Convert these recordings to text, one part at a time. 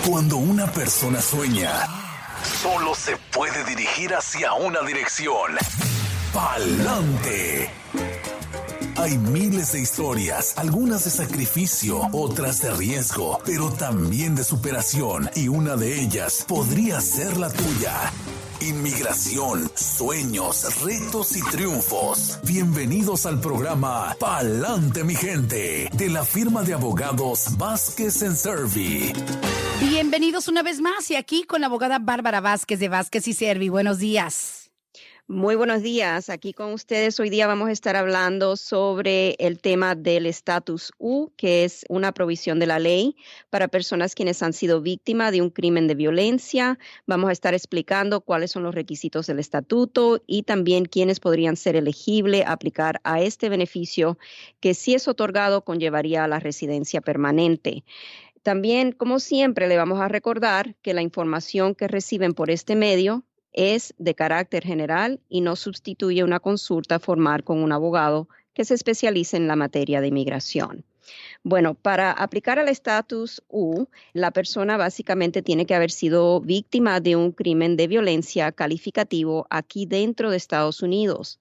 Cuando una persona sueña, solo se puede dirigir hacia una dirección: pa'lante. Hay miles de historias, algunas de sacrificio, otras de riesgo, pero también de superación, y una de ellas podría ser la tuya. Inmigración, sueños, retos y triunfos. Bienvenidos al programa Pa'lante, mi gente, de la firma de abogados Vázquez Servi. Bienvenidos una vez más, y aquí con la abogada Bárbara Vázquez de Vázquez Servi. Buenos días. Muy buenos días. Aquí con ustedes hoy día vamos a estar hablando sobre el tema del estatus U, que es una provisión de la ley para personas quienes han sido víctimas de un crimen de violencia. Vamos a estar explicando cuáles son los requisitos del estatuto y también quiénes podrían ser elegibles a aplicar a este beneficio que, si es otorgado, conllevaría a la residencia permanente. También, como siempre, le vamos a recordar que la información que reciben por este medio es de carácter general y no sustituye una consulta formal con un abogado que se especialice en la materia de inmigración. Bueno, para aplicar al estatus U, la persona básicamente tiene que haber sido víctima de un crimen de violencia calificativo aquí dentro de Estados Unidos,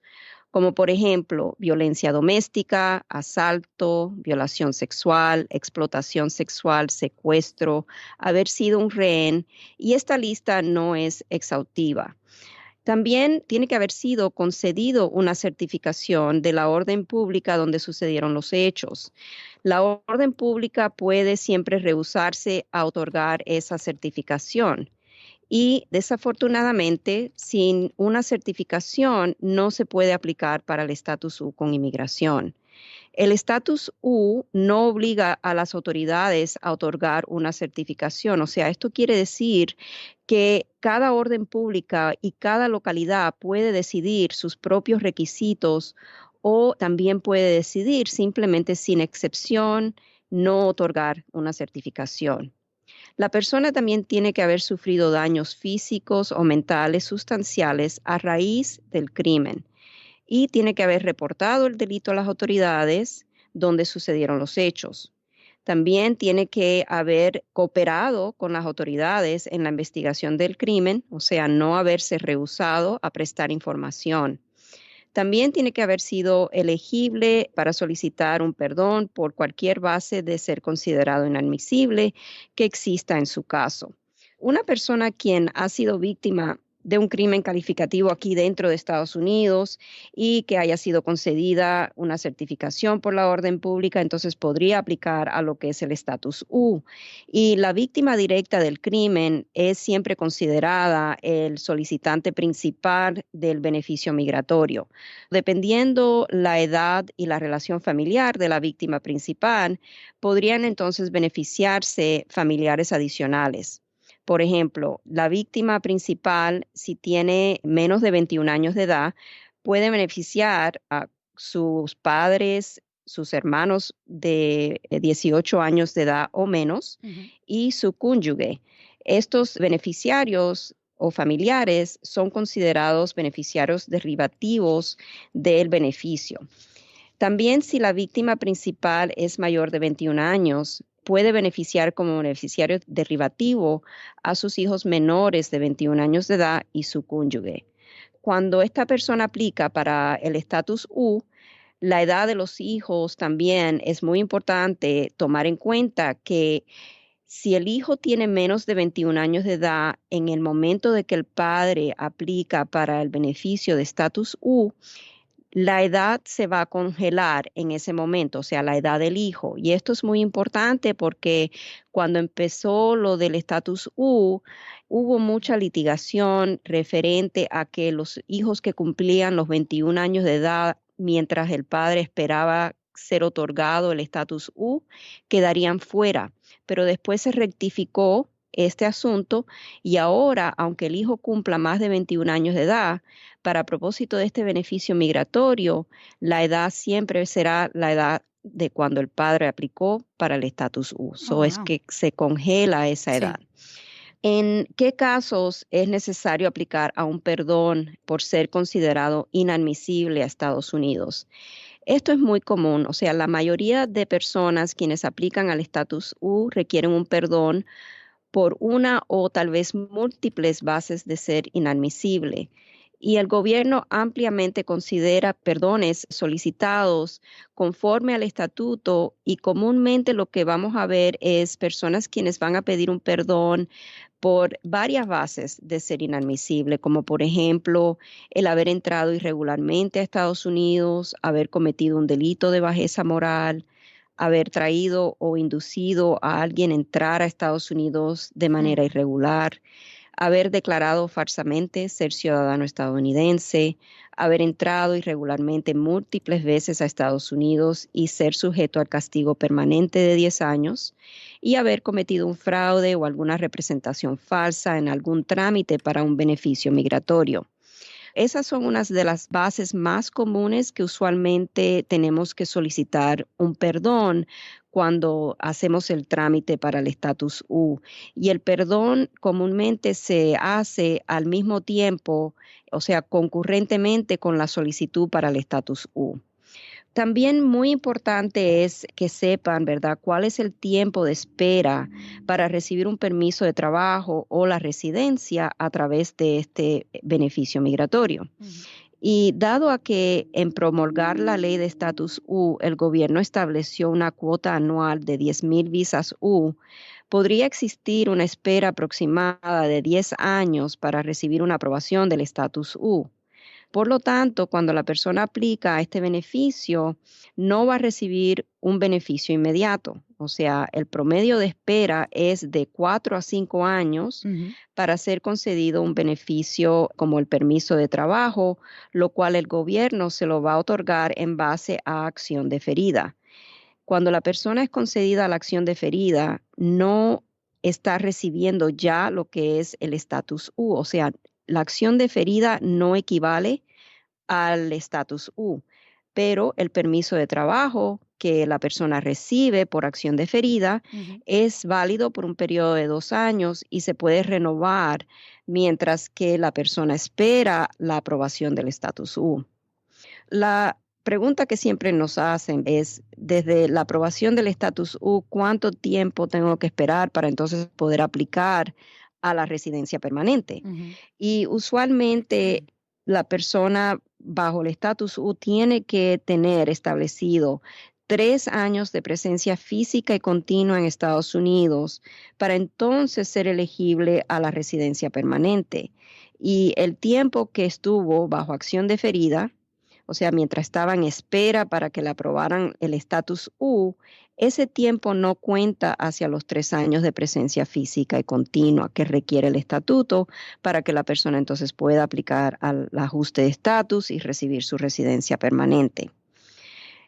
como por ejemplo violencia doméstica, asalto, violación sexual, explotación sexual, secuestro, haber sido un rehén, y esta lista no es exhaustiva. También tiene que haber sido concedido una certificación de la orden pública donde sucedieron los hechos. La orden pública puede siempre rehusarse a otorgar esa certificación. Y desafortunadamente, sin una certificación no se puede aplicar para el estatus U con inmigración. El estatus U no obliga a las autoridades a otorgar una certificación. O sea, esto quiere decir que cada orden pública y cada localidad puede decidir sus propios requisitos, o también puede decidir simplemente, sin excepción, no otorgar una certificación. La persona también tiene que haber sufrido daños físicos o mentales sustanciales a raíz del crimen, y tiene que haber reportado el delito a las autoridades donde sucedieron los hechos. También tiene que haber cooperado con las autoridades en la investigación del crimen, o sea, no haberse rehusado a prestar información. También tiene que haber sido elegible para solicitar un perdón por cualquier base de ser considerado inadmisible que exista en su caso. Una persona quien ha sido víctima de un crimen calificativo aquí dentro de Estados Unidos y que haya sido concedida una certificación por la orden pública, entonces podría aplicar a lo que es el estatus U. Y la víctima directa del crimen es siempre considerada el solicitante principal del beneficio migratorio. Dependiendo la edad y la relación familiar de la víctima principal, podrían entonces beneficiarse familiares adicionales. Por ejemplo, la víctima principal, si tiene menos de 21 años de edad, puede beneficiar a sus padres, sus hermanos de 18 años de edad o menos, y su cónyuge. Estos beneficiarios o familiares son considerados beneficiarios derivativos del beneficio. También, si la víctima principal es mayor de 21 años, puede beneficiar como beneficiario derivativo a sus hijos menores de 21 años de edad y su cónyuge. Cuando esta persona aplica para el estatus U, la edad de los hijos también es muy importante tomar en cuenta, que si el hijo tiene menos de 21 años de edad en el momento de que el padre aplica para el beneficio de estatus U, la edad se va a congelar en ese momento, o sea, la edad del hijo. Y esto es muy importante porque cuando empezó lo del estatus U, hubo mucha litigación referente a que los hijos que cumplían los 21 años de edad mientras el padre esperaba ser otorgado el estatus U, quedarían fuera. Pero después se rectificó este asunto, y ahora, aunque el hijo cumpla más de 21 años de edad, para propósito de este beneficio migratorio, la edad siempre será la edad de cuando el padre aplicó para el estatus U. Es que se congela esa edad. ¿En qué casos es necesario aplicar a un perdón por ser considerado inadmisible a Estados Unidos? Esto es muy común, o sea, la mayoría de personas quienes aplican al estatus U requieren un perdón por una o tal vez múltiples bases de ser inadmisible. Y el gobierno ampliamente considera perdones solicitados conforme al estatuto y comúnmente lo que vamos a ver es personas quienes van a pedir un perdón por varias bases de ser inadmisible, como por ejemplo el haber entrado irregularmente a Estados Unidos, haber cometido un delito de bajeza moral, haber traído o inducido a alguien a entrar a Estados Unidos de manera irregular, haber declarado falsamente ser ciudadano estadounidense, haber entrado irregularmente múltiples veces a Estados Unidos y ser sujeto al castigo permanente de 10 años, y haber cometido un fraude o alguna representación falsa en algún trámite para un beneficio migratorio. Esas son unas de las bases más comunes que usualmente tenemos que solicitar un perdón cuando hacemos el trámite para el estatus U. Y el perdón comúnmente se hace al mismo tiempo, o sea, concurrentemente con la solicitud para el estatus U. También muy importante es que sepan, ¿verdad?, cuál es el tiempo de espera para recibir un permiso de trabajo o la residencia a través de este beneficio migratorio. Y dado a que en promulgar la ley de estatus U, el gobierno estableció una cuota anual de 10,000 visas U, podría existir una espera aproximada de 10 años para recibir una aprobación del estatus U. Por lo tanto, cuando la persona aplica a este beneficio, no va a recibir un beneficio inmediato. O sea, el promedio de espera es de 4 a 5 años para ser concedido un beneficio como el permiso de trabajo, lo cual el gobierno se lo va a otorgar en base a acción deferida. Cuando la persona es concedida la acción deferida, no está recibiendo ya lo que es el estatus U. O sea, la acción deferida no equivale al estatus U, pero el permiso de trabajo que la persona recibe por acción deferida es válido por un periodo de 2 años y se puede renovar mientras que la persona espera la aprobación del estatus U. La pregunta que siempre nos hacen es, desde la aprobación del estatus U, ¿cuánto tiempo tengo que esperar para entonces poder aplicar a la residencia permanente? Y usualmente la persona bajo el estatus U tiene que tener establecido 3 años de presencia física y continua en Estados Unidos para entonces ser elegible a la residencia permanente. Y el tiempo que estuvo bajo acción deferida, o sea, mientras estaba en espera para que le aprobaran el estatus U, ese tiempo no cuenta hacia los 3 años de presencia física y continua que requiere el estatuto para que la persona entonces pueda aplicar al ajuste de estatus y recibir su residencia permanente.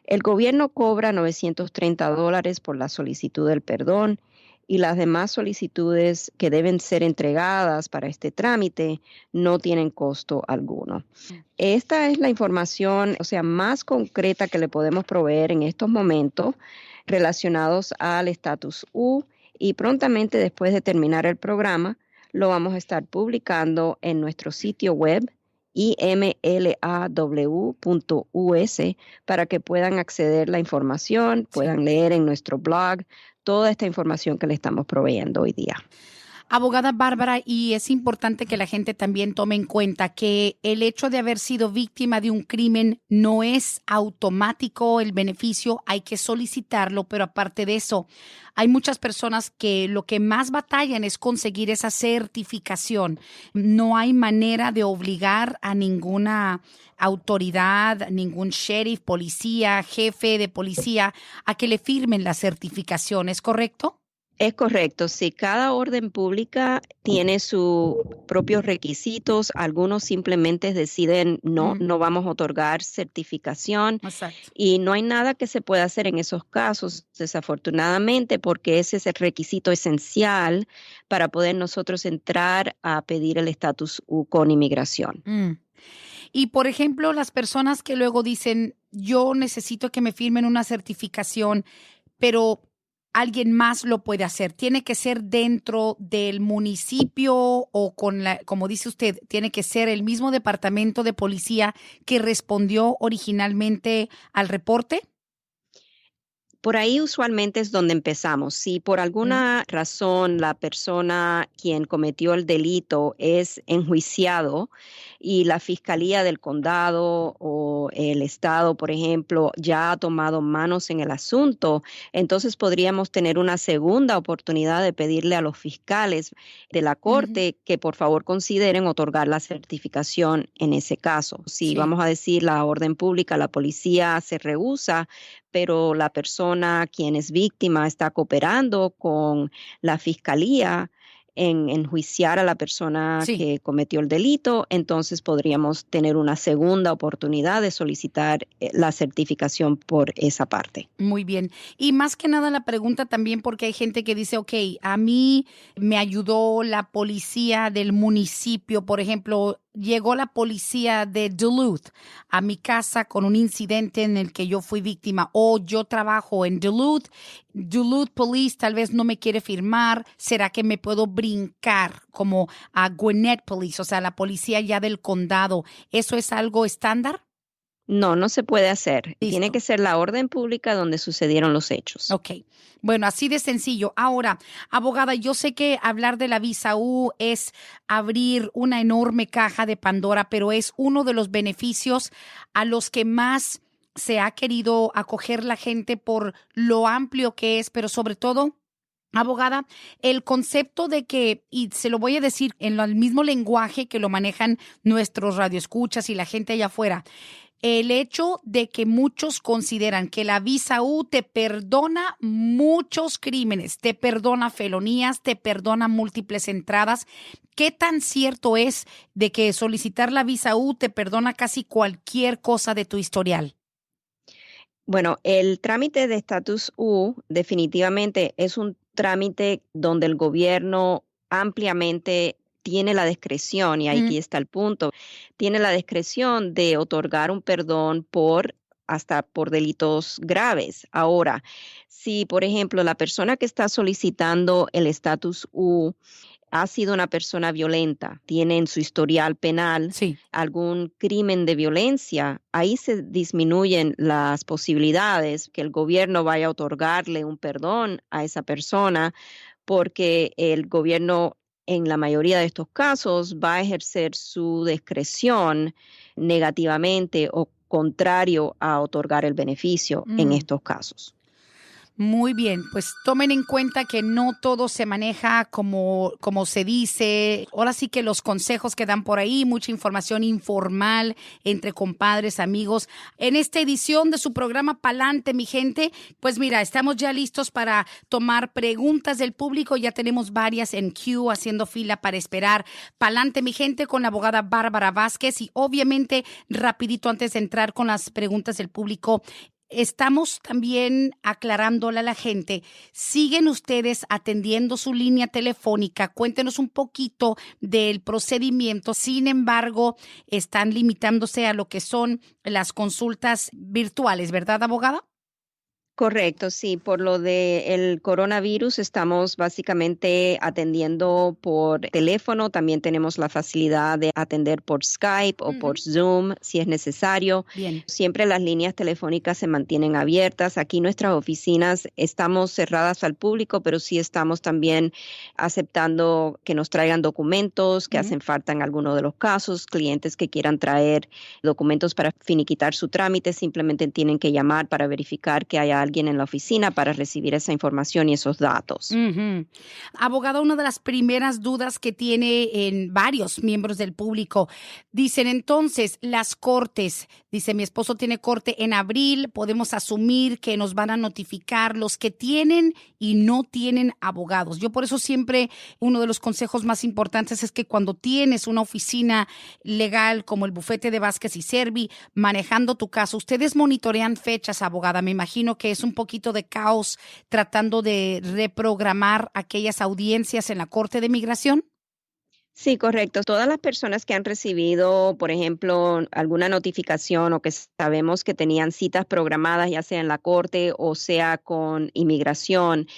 El gobierno cobra $930 por la solicitud del perdón y las demás solicitudes que deben ser entregadas para este trámite no tienen costo alguno. Esta es la información, o sea, más concreta que le podemos proveer en estos momentos relacionados al estatus U, y prontamente después de terminar el programa lo vamos a estar publicando en nuestro sitio web imlaw.us para que puedan acceder a la información, puedan leer en nuestro blog toda esta información que le estamos proveyendo hoy día. Abogada Bárbara, y es importante que la gente también tome en cuenta que el hecho de haber sido víctima de un crimen no es automático el beneficio, hay que solicitarlo, pero aparte de eso, hay muchas personas que lo que más batallan es conseguir esa certificación. No hay manera de obligar a ninguna autoridad, ningún sheriff, policía, jefe de policía a que le firmen la certificación, ¿es correcto? Es correcto, sí, cada orden pública tiene sus propios requisitos, algunos simplemente deciden no vamos a otorgar certificación. Exacto. Y no hay nada que se pueda hacer en esos casos, desafortunadamente, porque ese es el requisito esencial para poder nosotros entrar a pedir el estatus U con inmigración. Y, por ejemplo, las personas que luego dicen, yo necesito que me firmen una certificación, pero alguien más lo puede hacer. ¿Tiene que ser dentro del municipio o como dice usted, tiene que ser el mismo departamento de policía que respondió originalmente al reporte? Por ahí usualmente es donde empezamos. Si por alguna razón la persona quien cometió el delito es enjuiciado y la fiscalía del condado o el estado, por ejemplo, ya ha tomado manos en el asunto, entonces podríamos tener una segunda oportunidad de pedirle a los fiscales de la Ujú. corte que por favor consideren otorgar la certificación en ese caso. Si Sí. vamos a decir la orden pública, la policía se rehúsa, pero la persona quien es víctima está cooperando con la fiscalía en enjuiciar a la persona Sí. que cometió el delito, entonces podríamos tener una segunda oportunidad de solicitar la certificación por esa parte. Muy bien. Y más que nada la pregunta también porque hay gente que dice, ok, a mí me ayudó la policía del municipio, por ejemplo, llegó la policía de Duluth a mi casa con un incidente en el que yo fui víctima o yo trabajo en Duluth Police tal vez no me quiere firmar, ¿será que me puedo brincar como a Gwinnett Police, o sea, la policía ya del condado? ¿Eso es algo estándar? No, no se puede hacer. Tiene Listo. que ser la orden pública donde sucedieron los hechos. Ok, bueno, así de sencillo. Ahora, abogada, yo sé que hablar de la visa U es abrir una enorme caja de Pandora, pero es uno de los beneficios a los que más se ha querido acoger la gente por lo amplio que es, pero sobre todo, abogada, el concepto de que, y se lo voy a decir en el mismo lenguaje que lo manejan nuestros radioescuchas y la gente allá afuera, el hecho de que muchos consideran que la visa U te perdona muchos crímenes, te perdona felonías, te perdona múltiples entradas. ¿Qué tan cierto es de que solicitar la visa U te perdona casi cualquier cosa de tu historial? Bueno, el trámite de estatus U definitivamente es un trámite donde el gobierno ampliamente tiene la discreción, y Mm, aquí está el punto, tiene la discreción de otorgar un perdón hasta por delitos graves. Ahora, si por ejemplo la persona que está solicitando el estatus U ha sido una persona violenta, tiene en su historial penal sí. algún crimen de violencia, ahí se disminuyen las posibilidades que el gobierno vaya a otorgarle un perdón a esa persona, porque el gobierno en la mayoría de estos casos va a ejercer su discreción negativamente o contrario a otorgar el beneficio en Mm. estos casos. Muy bien, pues tomen en cuenta que no todo se maneja como se dice. Ahora sí que los consejos que dan por ahí, mucha información informal entre compadres, amigos. En esta edición de su programa Palante, mi gente, pues mira, estamos ya listos para tomar preguntas del público. Ya tenemos varias en queue haciendo fila para esperar. Palante, mi gente, con la abogada Bárbara Vázquez. Y obviamente, rapidito antes de entrar con las preguntas del público, estamos también aclarándole a la gente, siguen ustedes atendiendo su línea telefónica, cuéntenos un poquito del procedimiento, sin embargo, están limitándose a lo que son las consultas virtuales, ¿verdad, abogada? Correcto, sí, por lo del coronavirus estamos básicamente atendiendo por teléfono, también tenemos la facilidad de atender por Skype o por Ujú. Zoom si es necesario. Bien. Siempre las líneas telefónicas se mantienen abiertas. Aquí nuestras oficinas estamos cerradas al público, pero sí estamos también aceptando que nos traigan documentos que Ujú. hacen falta en algunos de los casos, clientes que quieran traer documentos para finiquitar su trámite, simplemente tienen que llamar para verificar que haya alguien en la oficina para recibir esa información y esos datos. Ujú. Abogada, una de las primeras dudas que tiene en varios miembros del público, dicen entonces, las cortes, dice mi esposo tiene corte en abril, podemos asumir que nos van a notificar los que tienen y no tienen abogados. Yo por eso siempre uno de los consejos más importantes es que cuando tienes una oficina legal como el bufete de Vázquez y Servi manejando tu caso, ustedes monitorean fechas, abogada. Me imagino que es un poquito de caos tratando de reprogramar aquellas audiencias en la Corte de Migración. Sí, correcto. Todas las personas que han recibido, por ejemplo, alguna notificación o que sabemos que tenían citas programadas, ya sea en la corte o sea con inmigración,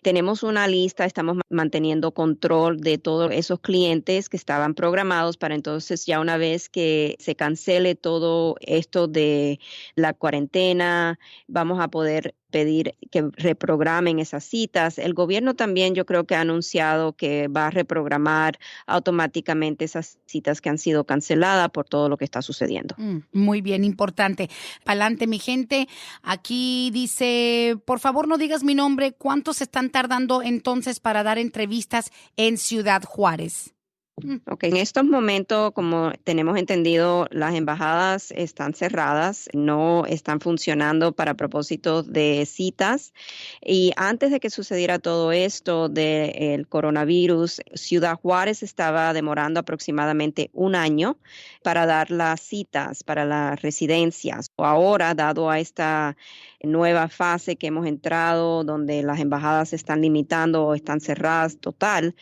tenemos una lista, estamos manteniendo control de todos esos clientes que estaban programados para entonces ya una vez que se cancele todo esto de la cuarentena, vamos a poder pedir que reprogramen esas citas. El gobierno también yo creo que ha anunciado que va a reprogramar automáticamente esas citas que han sido canceladas por todo lo que está sucediendo. Muy bien, importante. Pa'lante, mi gente. Aquí dice, por favor no digas mi nombre. ¿Cuántos están tardando entonces para dar entrevistas en Ciudad Juárez? Ok, en estos momentos, como tenemos entendido, las embajadas están cerradas, no están funcionando para propósitos de citas. Y antes de que sucediera todo esto del coronavirus, Ciudad Juárez estaba demorando aproximadamente un año para dar las citas para las residencias. Ahora, dado a esta nueva fase que hemos entrado, donde las embajadas se están limitando o están cerradas total,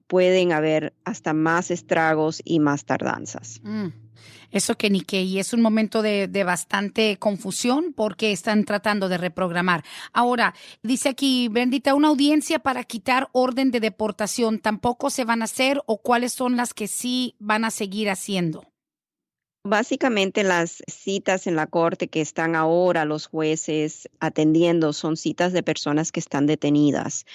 pueden haber hasta más estragos y más tardanzas. Eso que ni qué, y es un momento de bastante confusión porque están tratando de reprogramar. Ahora, dice aquí, Brendita, una audiencia para quitar orden de deportación, ¿tampoco se van a hacer o cuáles son las que sí van a seguir haciendo? Básicamente las citas en la corte que están ahora los jueces atendiendo son citas de personas que están detenidas.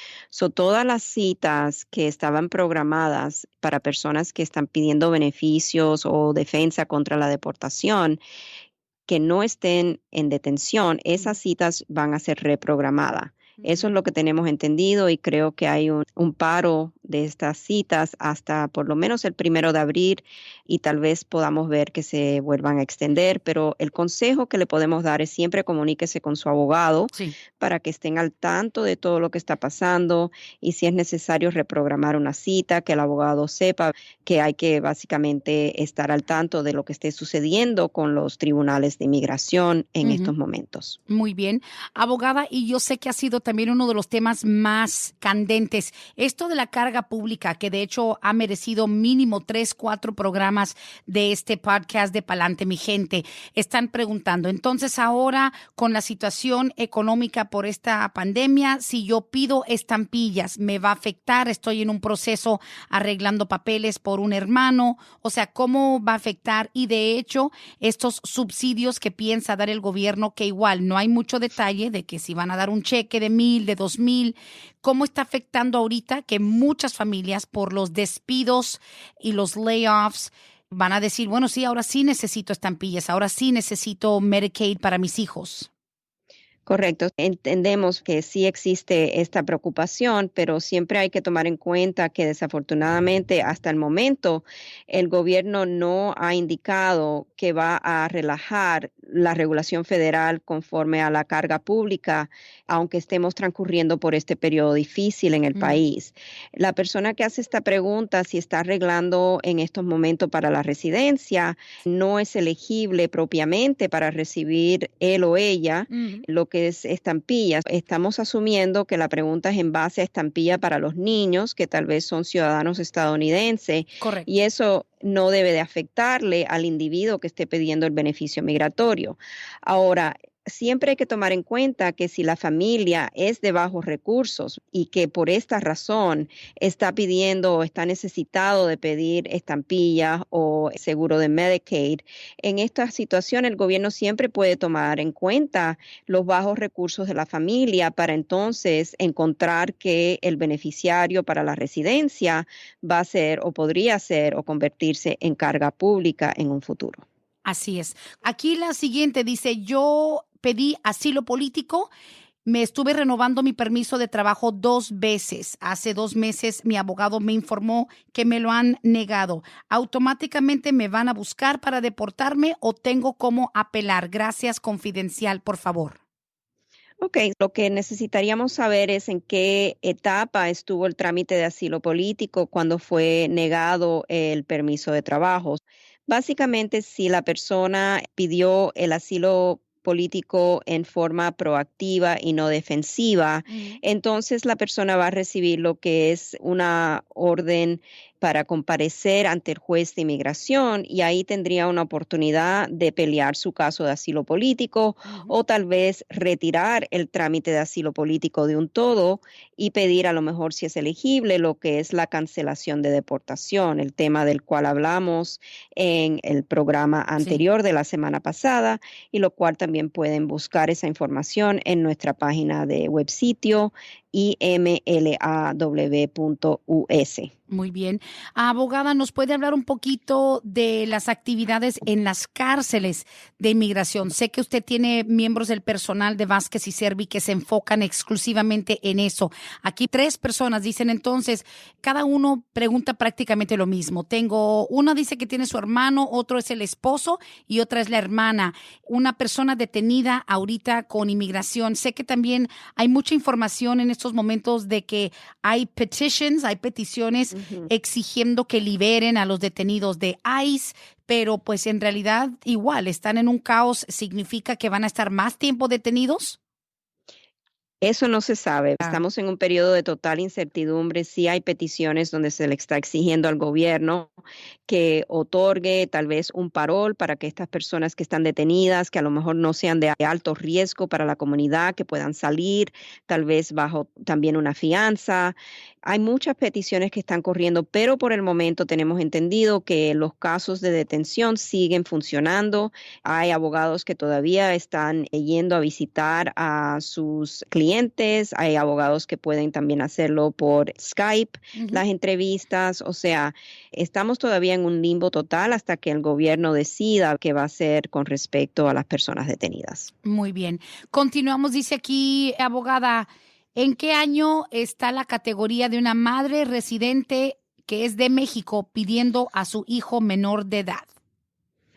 Todas las citas que estaban programadas para personas que están pidiendo beneficios o defensa contra la deportación, que no estén en detención, esas citas van a ser reprogramadas. Eso es lo que tenemos entendido y creo que hay un paro de estas citas hasta por lo menos el 1 de abril y tal vez podamos ver que se vuelvan a extender, pero el consejo que le podemos dar es siempre comuníquese con su abogado para que estén al tanto de todo lo que está pasando y si es necesario reprogramar una cita, que el abogado sepa que hay que básicamente estar al tanto de lo que esté sucediendo con los tribunales de inmigración en estos momentos. Muy bien. Abogada, y yo sé que ha sido también uno de los temas más candentes, esto de la carga pública, que de hecho ha merecido mínimo 3, 4 programas de este podcast de Pa'lante, mi gente. Están preguntando, entonces ahora con la situación económica por esta pandemia, si yo pido estampillas, ¿me va a afectar? Estoy en un proceso arreglando papeles por un hermano, o sea, ¿cómo va a afectar? Y de hecho, estos subsidios que piensa dar el gobierno, que igual no hay mucho detalle de que si van a dar un cheque de 1,000, de 2,000, ¿cómo está afectando ahorita que muchas familias por los despidos y los layoffs van a decir, bueno, sí, ahora sí necesito estampillas, ahora sí necesito Medicaid para mis hijos? Correcto. Entendemos que sí existe esta preocupación, pero siempre hay que tomar en cuenta que desafortunadamente hasta el momento el gobierno no ha indicado que va a relajar la regulación federal conforme a la carga pública, aunque estemos transcurriendo por este periodo difícil en el país. La persona que hace esta pregunta, si está arreglando en estos momentos para la residencia, no es elegible propiamente para recibir él o ella lo que es estampillas. Estamos asumiendo que la pregunta es en base a estampilla para los niños, que tal vez son ciudadanos estadounidenses. Correcto. Y eso no debe de afectarle al individuo que esté pidiendo el beneficio migratorio. Ahora, siempre hay que tomar en cuenta que si la familia es de bajos recursos y que por esta razón está pidiendo o está necesitado de pedir estampillas o seguro de Medicaid, en esta situación el gobierno siempre puede tomar en cuenta los bajos recursos de la familia para entonces encontrar que el beneficiario para la residencia va a ser o podría ser o convertirse en carga pública en un futuro. Así es. Aquí la siguiente dice, yo pedí asilo político, me estuve renovando mi permiso de trabajo 2 veces. Hace 2 meses mi abogado me informó que me lo han negado. ¿Automáticamente me van a buscar para deportarme o tengo cómo apelar? Gracias, confidencial, por favor. Ok, lo que necesitaríamos saber es en qué etapa estuvo el trámite de asilo político cuando fue negado el permiso de trabajo. Básicamente, si la persona pidió el asilo político en forma proactiva y no defensiva, entonces la persona va a recibir lo que es una orden para comparecer ante el juez de inmigración y ahí tendría una oportunidad de pelear su caso de asilo político o tal vez retirar el trámite de asilo político de un todo y pedir a lo mejor si es elegible lo que es la cancelación de deportación, el tema del cual hablamos en el programa anterior de la semana pasada y lo cual también pueden buscar esa información en nuestra página de web sitio imlaw.us. Muy bien. Abogada, ¿nos puede hablar un poquito de las actividades en las cárceles de inmigración? Sé que usted tiene miembros del personal de Vázquez y Servi que se enfocan exclusivamente en eso. Aquí 3 personas dicen entonces, cada uno pregunta prácticamente lo mismo. Una dice que tiene su hermano, otro es el esposo y otra es la hermana. Una persona detenida ahorita con inmigración. Sé que también hay mucha información en estos momentos de que hay peticiones exigiendo que liberen a los detenidos de ICE, pero pues en realidad igual están en un caos. ¿Significa que van a estar más tiempo detenidos? Eso no se sabe. Estamos en un periodo de total incertidumbre. Sí hay peticiones donde se le está exigiendo al gobierno que otorgue tal vez un parol para que estas personas que están detenidas, que a lo mejor no sean de alto riesgo para la comunidad, que puedan salir, tal vez bajo también una fianza. Hay muchas peticiones que están corriendo, pero por el momento tenemos entendido que los casos de detención siguen funcionando. Hay abogados que todavía están yendo a visitar a sus clientes. Hay abogados que pueden también hacerlo por Skype, las entrevistas. O sea, estamos todavía en un limbo total hasta que el gobierno decida qué va a hacer con respecto a las personas detenidas. Muy bien. Continuamos, dice aquí, abogada, ¿en qué año está la categoría de una madre residente que es de México pidiendo a su hijo menor de edad?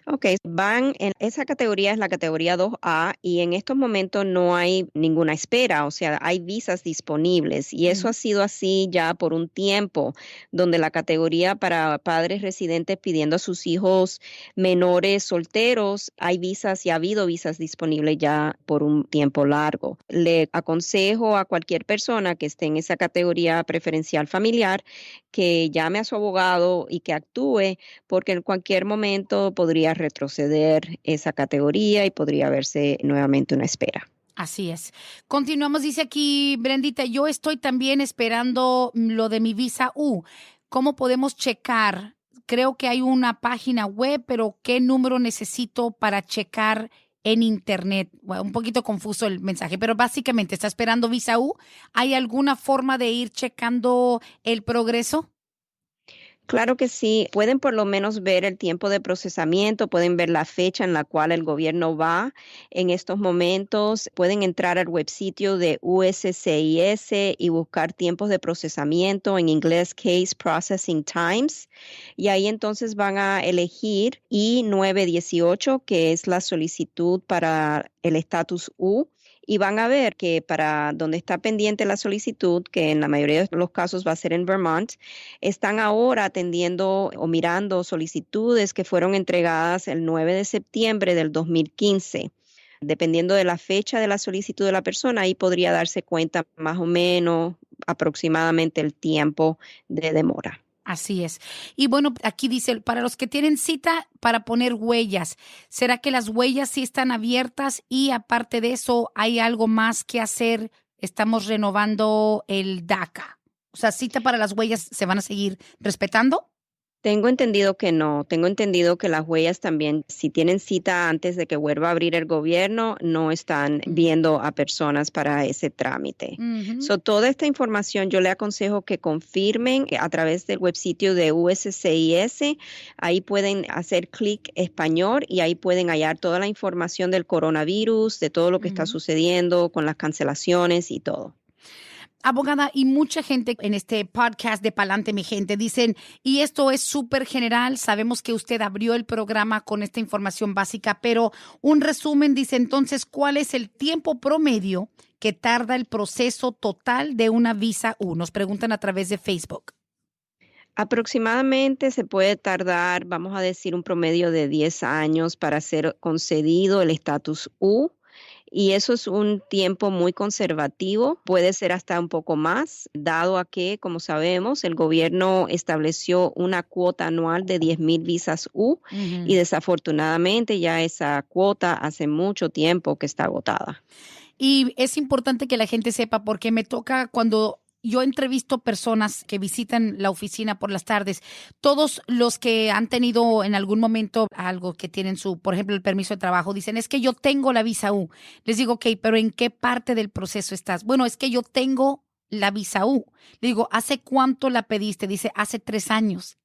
Ok, van en esa categoría, es la categoría 2A y en estos momentos no hay ninguna espera, o sea, hay visas disponibles y eso ha sido así ya por un tiempo, donde la categoría para padres residentes pidiendo a sus hijos menores solteros, hay visas y ha habido visas disponibles ya por un tiempo largo. Le aconsejo a cualquier persona que esté en esa categoría preferencial familiar que llame a su abogado y que actúe, porque en cualquier momento podría retroceder esa categoría y podría verse nuevamente una espera. Así es. Continuamos, dice aquí Brendita, yo estoy también esperando lo de mi visa U. ¿Cómo podemos checar? Creo que hay una página web, pero ¿qué número necesito para checar en internet? Bueno, un poquito confuso el mensaje, pero básicamente está esperando visa U. ¿Hay alguna forma de ir checando el progreso? Claro que sí, pueden por lo menos ver el tiempo de procesamiento, pueden ver la fecha en la cual el gobierno va en estos momentos, pueden entrar al web sitio de USCIS y buscar tiempos de procesamiento, en inglés Case Processing Times, y ahí entonces van a elegir I-918, que es la solicitud para el estatus U. Y van a ver que para donde está pendiente la solicitud, que en la mayoría de los casos va a ser en Vermont, están ahora atendiendo o mirando solicitudes que fueron entregadas el 9 de septiembre del 2015. Dependiendo de la fecha de la solicitud de la persona, ahí podría darse cuenta más o menos aproximadamente el tiempo de demora. Así es. Y bueno, aquí dice, para los que tienen cita para poner huellas, ¿será que las huellas sí están abiertas? Y aparte de eso, ¿hay algo más que hacer? Estamos renovando el DACA. O sea, ¿cita para las huellas se van a seguir respetando? Tengo entendido que no, tengo entendido que las huellas también, si tienen cita antes de que vuelva a abrir el gobierno, no están viendo a personas para ese trámite. So, toda esta información yo le aconsejo que confirmen a través del web sitio de USCIS, ahí pueden hacer clic español y ahí pueden hallar toda la información del coronavirus, de todo lo que está sucediendo con las cancelaciones y todo. Abogada, y mucha gente en este podcast de Palante, mi gente, dicen, y esto es súper general, sabemos que usted abrió el programa con esta información básica, pero un resumen dice entonces, ¿cuál es el tiempo promedio que tarda el proceso total de una visa U? Nos preguntan a través de Facebook. Aproximadamente se puede tardar, vamos a decir, un promedio de 10 años para ser concedido el estatus U. y eso es un tiempo muy conservativo, puede ser hasta un poco más, dado a que, como sabemos, el gobierno estableció una cuota anual de 10,000 visas U y desafortunadamente ya esa cuota hace mucho tiempo que está agotada. Y es importante que la gente sepa porque me toca cuando yo entrevisto personas que visitan la oficina por las tardes, todos los que han tenido en algún momento algo que tienen por ejemplo, el permiso de trabajo, dicen, es que yo tengo la visa U. Les digo, ok, pero ¿en qué parte del proceso estás? Bueno, es que yo tengo la visa U. Le digo, ¿hace cuánto la pediste? Dice, hace 3 años.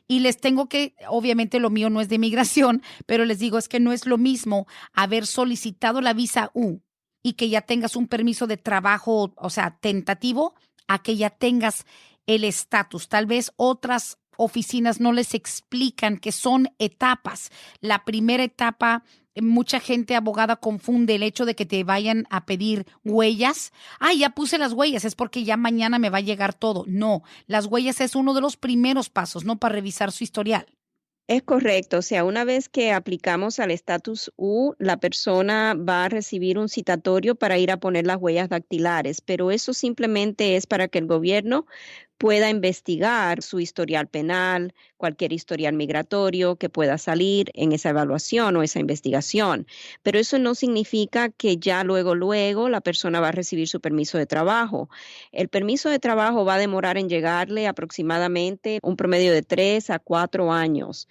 Y les tengo que, obviamente lo mío no es de migración, pero les digo, es que no es lo mismo haber solicitado la visa U y que ya tengas un permiso de trabajo, o sea, tentativo, a que ya tengas el estatus. Tal vez otras oficinas no les explican que son etapas. La primera etapa, mucha gente abogada confunde el hecho de que te vayan a pedir huellas. Ah, ya puse las huellas, es porque ya mañana me va a llegar todo. No, las huellas es uno de los primeros pasos, ¿no? Para revisar su historial. Es correcto, o sea, una vez que aplicamos al estatus U, la persona va a recibir un citatorio para ir a poner las huellas dactilares, pero eso simplemente es para que el gobierno pueda investigar su historial penal, cualquier historial migratorio que pueda salir en esa evaluación o esa investigación. Pero eso no significa que ya luego la persona va a recibir su permiso de trabajo. El permiso de trabajo va a demorar en llegarle aproximadamente un promedio de 3 a 4 años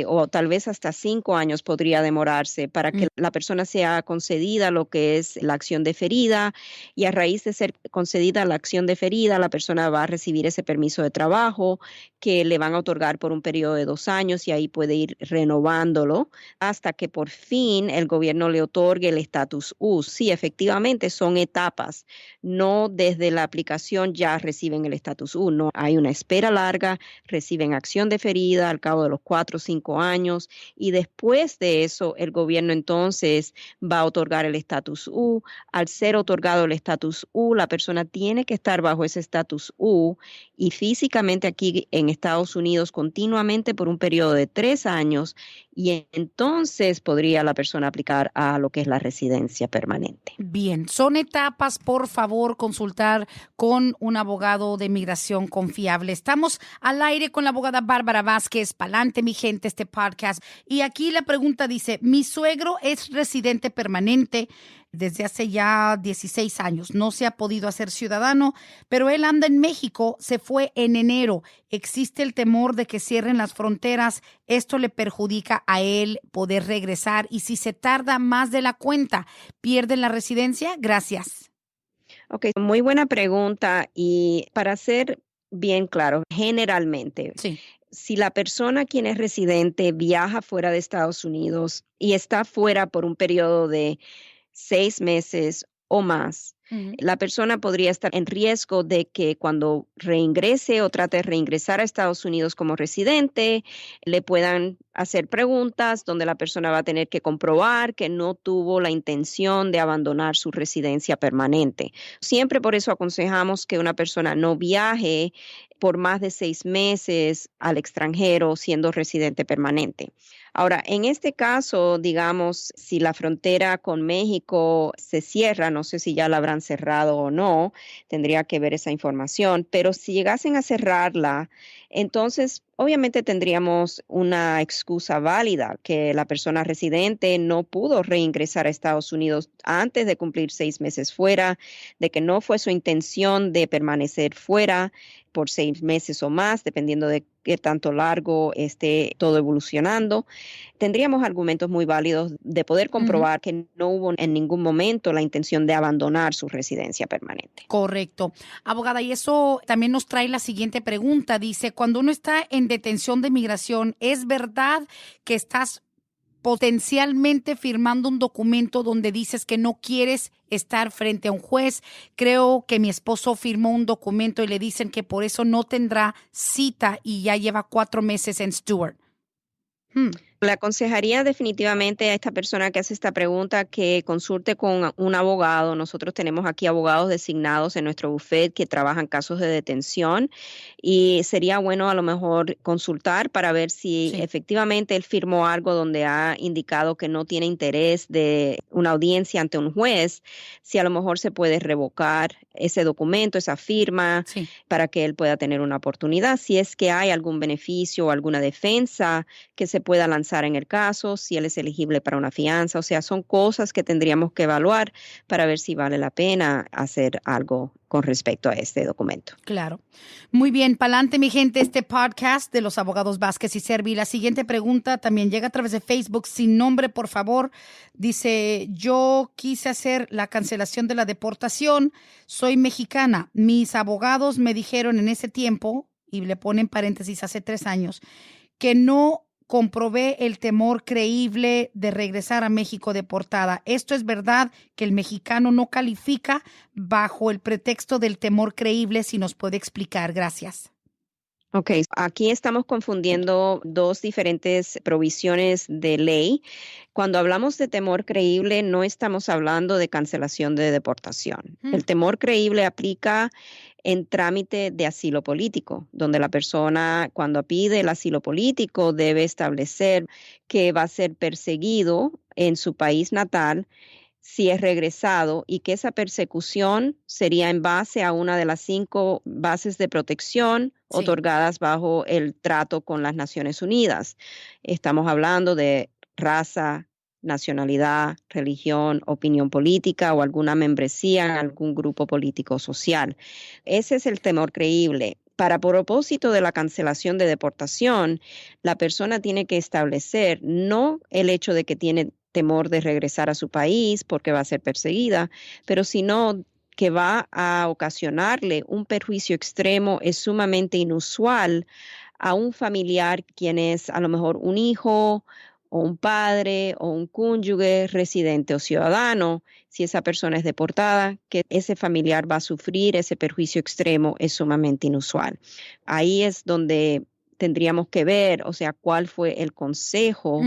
o tal vez hasta 5 años podría demorarse para que la persona sea concedida lo que es la acción deferida, y a raíz de ser concedida la acción deferida, la persona va a recibir ese permiso de trabajo que le van a otorgar por un periodo de 2 años, y ahí puede ir renovándolo hasta que por fin el gobierno le otorgue el estatus U. Sí, efectivamente son etapas, no desde la aplicación ya reciben el estatus U, no, hay una espera larga, reciben acción deferida al cabo de los 4 o 5 años, y después de eso el gobierno entonces va a otorgar el estatus U. Al ser otorgado el estatus U, la persona tiene que estar bajo ese estatus U y físicamente aquí en Estados Unidos continuamente por un periodo de 3 años, y entonces podría la persona aplicar a lo que es la residencia permanente. Bien, son etapas, por favor, consultar con un abogado de migración confiable. Estamos al aire con la abogada Bárbara Vázquez. Pa'lante, mi gente, este podcast. Y aquí la pregunta dice, mi suegro es residente permanente desde hace ya 16 años. No se ha podido hacer ciudadano, pero él anda en México, se fue en enero. Existe el temor de que cierren las fronteras. Esto le perjudica a él poder regresar, y si se tarda más de la cuenta, ¿pierde la residencia? Gracias. Ok, muy buena pregunta, y para ser bien claro, generalmente, Sí. si la persona quien es residente viaja fuera de Estados Unidos y está fuera por un periodo de 6 meses o más, la persona podría estar en riesgo de que cuando reingrese o trate de reingresar a Estados Unidos como residente, le puedan hacer preguntas donde la persona va a tener que comprobar que no tuvo la intención de abandonar su residencia permanente. Siempre por eso aconsejamos que una persona no viaje por más de 6 meses al extranjero siendo residente permanente. Ahora, en este caso, digamos, si la frontera con México se cierra, no sé si ya la habrán cerrado o no, tendría que ver esa información, pero si llegasen a cerrarla, entonces obviamente tendríamos una excusa válida, que la persona residente no pudo reingresar a Estados Unidos antes de cumplir 6 meses fuera, de que no fue su intención de permanecer fuera por 6 meses o más, dependiendo de qué tanto largo esté todo evolucionando. Tendríamos argumentos muy válidos de poder comprobar que no hubo en ningún momento la intención de abandonar su residencia permanente. Correcto. Abogada, y eso también nos trae la siguiente pregunta. Dice, cuando uno está en detención de migración, ¿es verdad que estás potencialmente firmando un documento donde dices que no quieres estar frente a un juez? Creo que mi esposo firmó un documento y le dicen que por eso no tendrá cita y ya lleva 4 meses en Stewart. Le aconsejaría definitivamente a esta persona que hace esta pregunta que consulte con un abogado. Nosotros tenemos aquí abogados designados en nuestro bufete que trabajan casos de detención y sería bueno a lo mejor consultar para ver si Sí. efectivamente él firmó algo donde ha indicado que no tiene interés de una audiencia ante un juez, si a lo mejor se puede revocar ese documento, esa firma, Sí. para que él pueda tener una oportunidad. Si es que hay algún beneficio o alguna defensa que se pueda lanzar en el caso, si él es elegible para una fianza, o sea, son cosas que tendríamos que evaluar para ver si vale la pena hacer algo con respecto a este documento. Claro. Muy bien, pa'lante, mi gente, este podcast de los abogados Vázquez y Servi. La siguiente pregunta también llega a través de Facebook, sin nombre, por favor. Dice, yo quise hacer la cancelación de la deportación, soy mexicana. Mis abogados me dijeron en ese tiempo, y le ponen paréntesis, hace 3 años, que no comprobé el temor creíble de regresar a México deportada. ¿Esto es verdad que el mexicano no califica bajo el pretexto del temor creíble? Si nos puede explicar. Gracias. Ok, aquí estamos confundiendo dos diferentes provisiones de ley. Cuando hablamos de temor creíble, no estamos hablando de cancelación de deportación. El temor creíble aplica en trámite de asilo político, donde la persona cuando pide el asilo político debe establecer que va a ser perseguido en su país natal si es regresado y que esa persecución sería en base a una de las 5 bases de protección otorgadas bajo el trato con las Naciones Unidas. Estamos hablando de raza, nacionalidad, religión, opinión política o alguna membresía en algún grupo político o social. Ese es el temor creíble. Para propósito de la cancelación de deportación, la persona tiene que establecer no el hecho de que tiene temor de regresar a su país porque va a ser perseguida, pero sino que va a ocasionarle un perjuicio extremo, es sumamente inusual a un familiar quien es a lo mejor un hijo o un padre o un cónyuge residente o ciudadano. Si esa persona es deportada, que ese familiar va a sufrir ese perjuicio extremo es sumamente inusual. Ahí es donde tendríamos que ver, o sea, cuál fue el consejo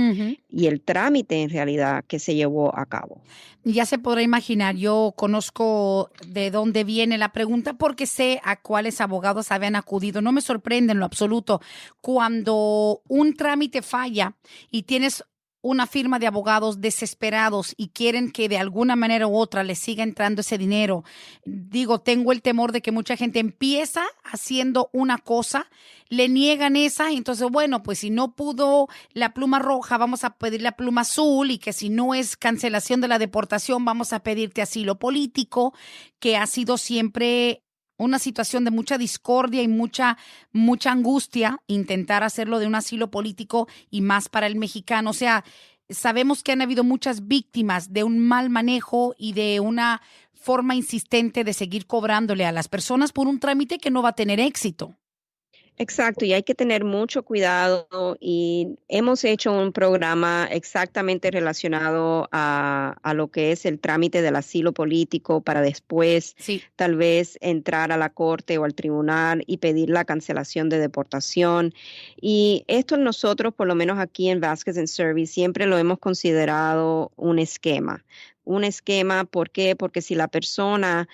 y el trámite en realidad que se llevó a cabo. Ya se podrá imaginar, yo conozco de dónde viene la pregunta porque sé a cuáles abogados habían acudido. No me sorprende en lo absoluto. Cuando un trámite falla y tienes una firma de abogados desesperados y quieren que de alguna manera u otra les siga entrando ese dinero. Digo, tengo el temor de que mucha gente empieza haciendo una cosa, le niegan esa, y entonces, bueno, pues si no pudo la pluma roja, vamos a pedir la pluma azul, y que si no es cancelación de la deportación, vamos a pedirte asilo político, que ha sido siempre una situación de mucha discordia y mucha angustia, intentar hacerlo de un asilo político y más para el mexicano. O sea, sabemos que han habido muchas víctimas de un mal manejo y de una forma insistente de seguir cobrándole a las personas por un trámite que no va a tener éxito. Exacto, y hay que tener mucho cuidado y hemos hecho un programa exactamente relacionado a lo que es el trámite del asilo político para después tal vez entrar a la corte o al tribunal y pedir la cancelación de deportación. Y esto nosotros, por lo menos aquí en Vázquez and Servi, siempre lo hemos considerado un esquema. Un esquema, ¿por qué? Porque si la persona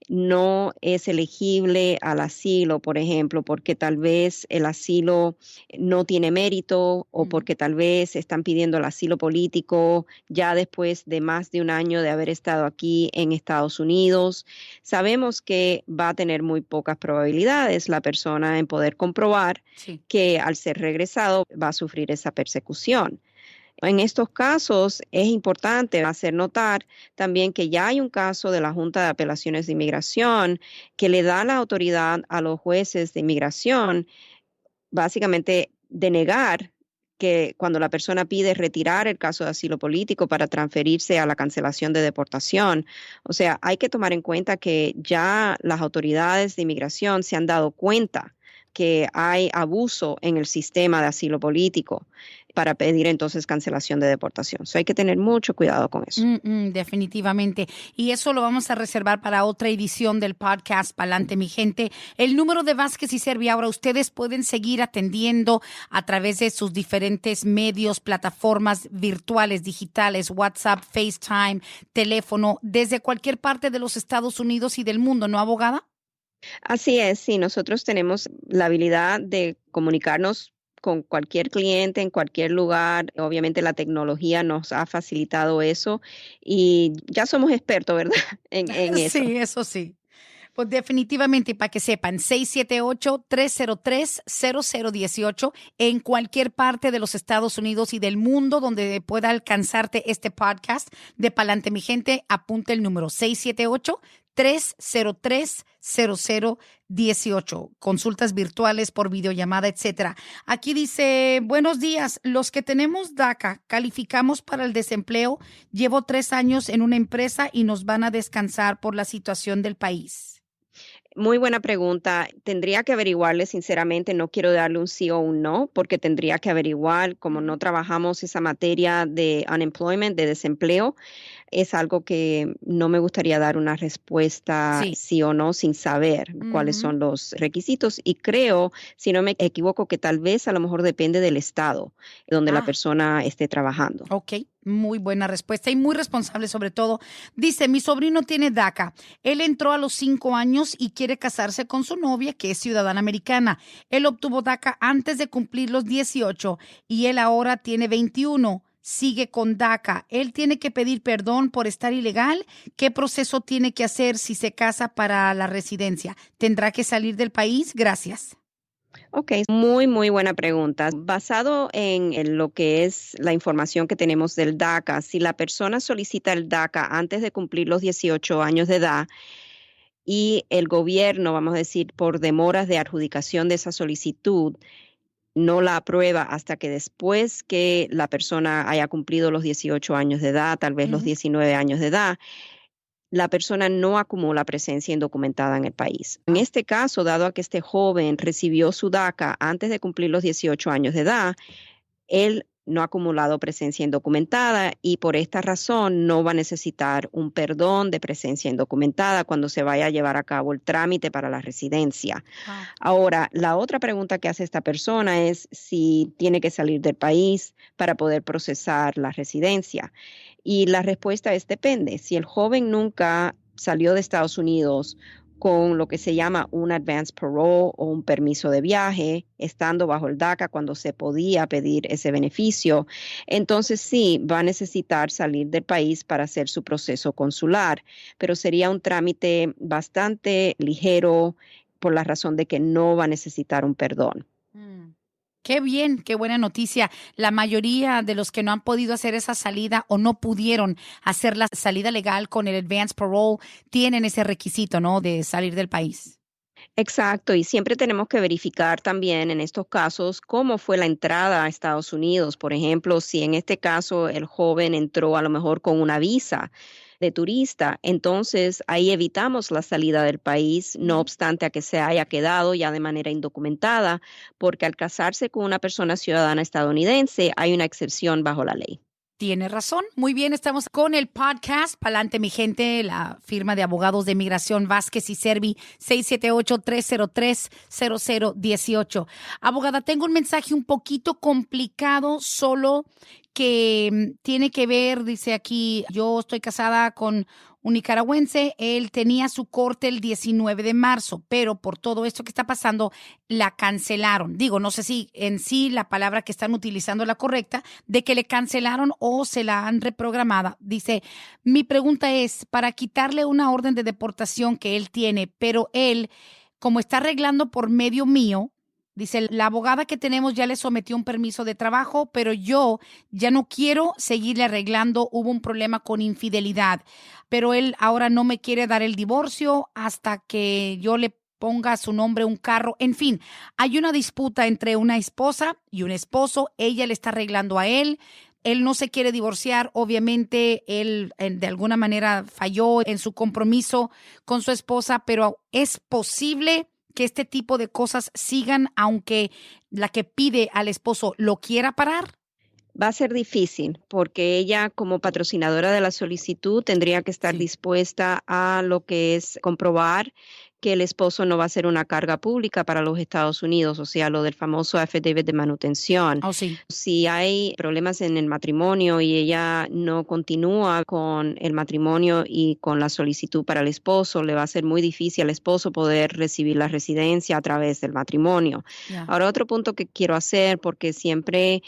no es elegible al asilo, por ejemplo, porque tal vez el asilo no tiene mérito o porque tal vez están pidiendo el asilo político ya después de más de un año de haber estado aquí en Estados Unidos, sabemos que va a tener muy pocas probabilidades la persona en poder comprobar que al ser regresado va a sufrir esa persecución. En estos casos es importante hacer notar también que ya hay un caso de la Junta de Apelaciones de Inmigración que le da la autoridad a los jueces de inmigración básicamente denegar que cuando la persona pide retirar el caso de asilo político para transferirse a la cancelación de deportación. O sea, hay que tomar en cuenta que ya las autoridades de inmigración se han dado cuenta que hay abuso en el sistema de asilo político para pedir entonces cancelación de deportación. Hay que tener mucho cuidado con eso. Definitivamente. Y eso lo vamos a reservar para otra edición del podcast Pa'lante, mi gente. El número de Vázquez y Servi. Ahora, ustedes pueden seguir atendiendo a través de sus diferentes medios, plataformas virtuales, digitales, WhatsApp, FaceTime, teléfono, desde cualquier parte de los Estados Unidos y del mundo, ¿no, abogada? Así es, sí, nosotros tenemos la habilidad de comunicarnos con cualquier cliente en cualquier lugar. Obviamente la tecnología nos ha facilitado eso y ya somos expertos, ¿verdad? En eso. Sí, eso sí. Pues definitivamente, y para que sepan, 678-303-0018 en cualquier parte de los Estados Unidos y del mundo donde pueda alcanzarte este podcast de Pa'lante, mi gente, apunte el número 678-303-0018. Consultas virtuales por videollamada, etcétera. Aquí dice, buenos días, los que tenemos DACA calificamos para el desempleo. Llevo 3 años en una empresa y nos van a descansar por la situación del país. Muy buena pregunta. Tendría que averiguarle, sinceramente, no quiero darle un sí o un no, porque tendría que averiguar, como no trabajamos esa materia de unemployment, de desempleo, es algo que no me gustaría dar una respuesta sí o no sin saber cuáles son los requisitos. Y creo, si no me equivoco, que tal vez a lo mejor depende del estado donde la persona esté trabajando. Ok, muy buena respuesta y muy responsable sobre todo. Dice, mi sobrino tiene DACA. Él entró a los 5 años y quiere casarse con su novia, que es ciudadana americana. Él obtuvo DACA antes de cumplir los 18 y él ahora tiene 21. Sigue con DACA. Él tiene que pedir perdón por estar ilegal. ¿Qué proceso tiene que hacer si se casa para la residencia? ¿Tendrá que salir del país? Gracias. Ok, muy buena pregunta. Basado en lo que es la información que tenemos del DACA, si la persona solicita el DACA antes de cumplir los 18 años de edad y el gobierno, vamos a decir, por demoras de adjudicación de esa solicitud, no la aprueba hasta que después que la persona haya cumplido los 18 años de edad, tal vez los 19 años de edad, la persona no acumula presencia indocumentada en el país. En este caso, dado a que este joven recibió su DACA antes de cumplir los 18 años de edad, él no ha acumulado presencia indocumentada y por esta razón no va a necesitar un perdón de presencia indocumentada cuando se vaya a llevar a cabo el trámite para la residencia. Ahora, la otra pregunta que hace esta persona es si tiene que salir del país para poder procesar la residencia. Y la respuesta es depende. Si el joven nunca salió de Estados Unidos con lo que se llama un advance parole o un permiso de viaje, estando bajo el DACA cuando se podía pedir ese beneficio, entonces sí va a necesitar salir del país para hacer su proceso consular, pero sería un trámite bastante ligero por la razón de que no va a necesitar un perdón. Qué bien, qué buena noticia. La mayoría de los que no han podido hacer esa salida o no pudieron hacer la salida legal con el advance parole tienen ese requisito, ¿no? De salir del país. Exacto, y siempre tenemos que verificar también en estos casos cómo fue la entrada a Estados Unidos. Por ejemplo, si en este caso el joven entró a lo mejor con una visa de turista, entonces ahí evitamos la salida del país, no obstante a que se haya quedado ya de manera indocumentada, porque al casarse con una persona ciudadana estadounidense hay una excepción bajo la ley. Tiene razón. Muy bien, estamos con el podcast Pa'lante, mi gente, la firma de abogados de migración Vázquez y Servi, 678-303-0018. Abogada, tengo un mensaje un poquito complicado, solo que tiene que ver, dice aquí, yo estoy casada con un nicaragüense, él tenía su corte el 19 de marzo, pero por todo esto que está pasando, la cancelaron. Digo, no sé si en sí la palabra que están utilizando es la correcta, de que le cancelaron o se la han reprogramada. Dice, mi pregunta es, para quitarle una orden de deportación que él tiene, pero él, como está arreglando por medio mío, dice, la abogada que tenemos ya le sometió un permiso de trabajo, pero yo ya no quiero seguirle arreglando. Hubo un problema con infidelidad, pero él ahora no me quiere dar el divorcio hasta que yo le ponga a su nombre un carro. En fin, hay una disputa entre una esposa y un esposo. Ella le está arreglando a él. Él no se quiere divorciar. Obviamente, él de alguna manera falló en su compromiso con su esposa, pero es posible que este tipo de cosas sigan aunque la que pide al esposo lo quiera parar? Va a ser difícil porque ella como patrocinadora de la solicitud tendría que estar Sí. dispuesta a lo que es comprobar que el esposo no va a ser una carga pública para los Estados Unidos, o sea, lo del famoso affidavit de manutención. Oh, sí. Si hay problemas en el matrimonio y ella no continúa con el matrimonio y con la solicitud para el esposo, le va a ser muy difícil al esposo poder recibir la residencia a través del matrimonio. Ya. Ahora, otro punto que quiero hacer, porque siempre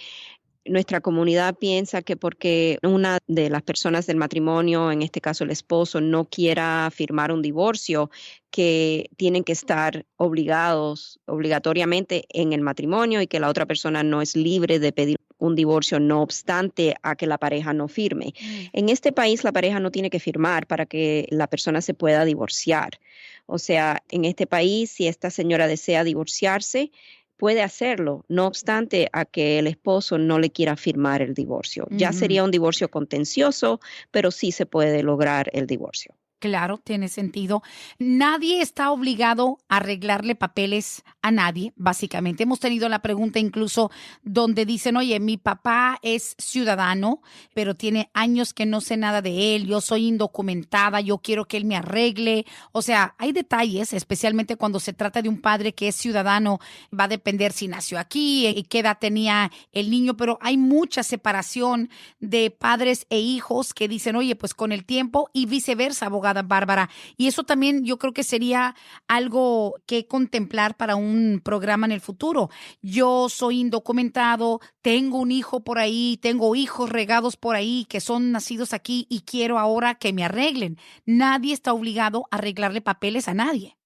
nuestra comunidad piensa que porque una de las personas del matrimonio, en este caso el esposo, no quiera firmar un divorcio, que tienen que estar obligatoriamente en el matrimonio y que la otra persona no es libre de pedir un divorcio, no obstante a que la pareja no firme. En este país la pareja no tiene que firmar para que la persona se pueda divorciar. O sea, en este país, si esta señora desea divorciarse, puede hacerlo, no obstante a que el esposo no le quiera firmar el divorcio. Ya sería un divorcio contencioso, pero sí se puede lograr el divorcio. Claro, tiene sentido. Nadie está obligado a arreglarle papeles a nadie, básicamente. Hemos tenido la pregunta incluso donde dicen, oye, mi papá es ciudadano, pero tiene años que no sé nada de él, yo soy indocumentada, yo quiero que él me arregle. O sea, hay detalles, especialmente cuando se trata de un padre que es ciudadano, va a depender si nació aquí y qué edad tenía el niño, pero hay mucha separación de padres e hijos que dicen, oye, pues con el tiempo y viceversa, abogada Bárbara. Y eso también yo creo que sería algo que contemplar para un programa en el futuro. Yo soy indocumentado, tengo un hijo por ahí, tengo hijos regados por ahí que son nacidos aquí y quiero ahora que me arreglen. Nadie está obligado a arreglarle papeles a nadie.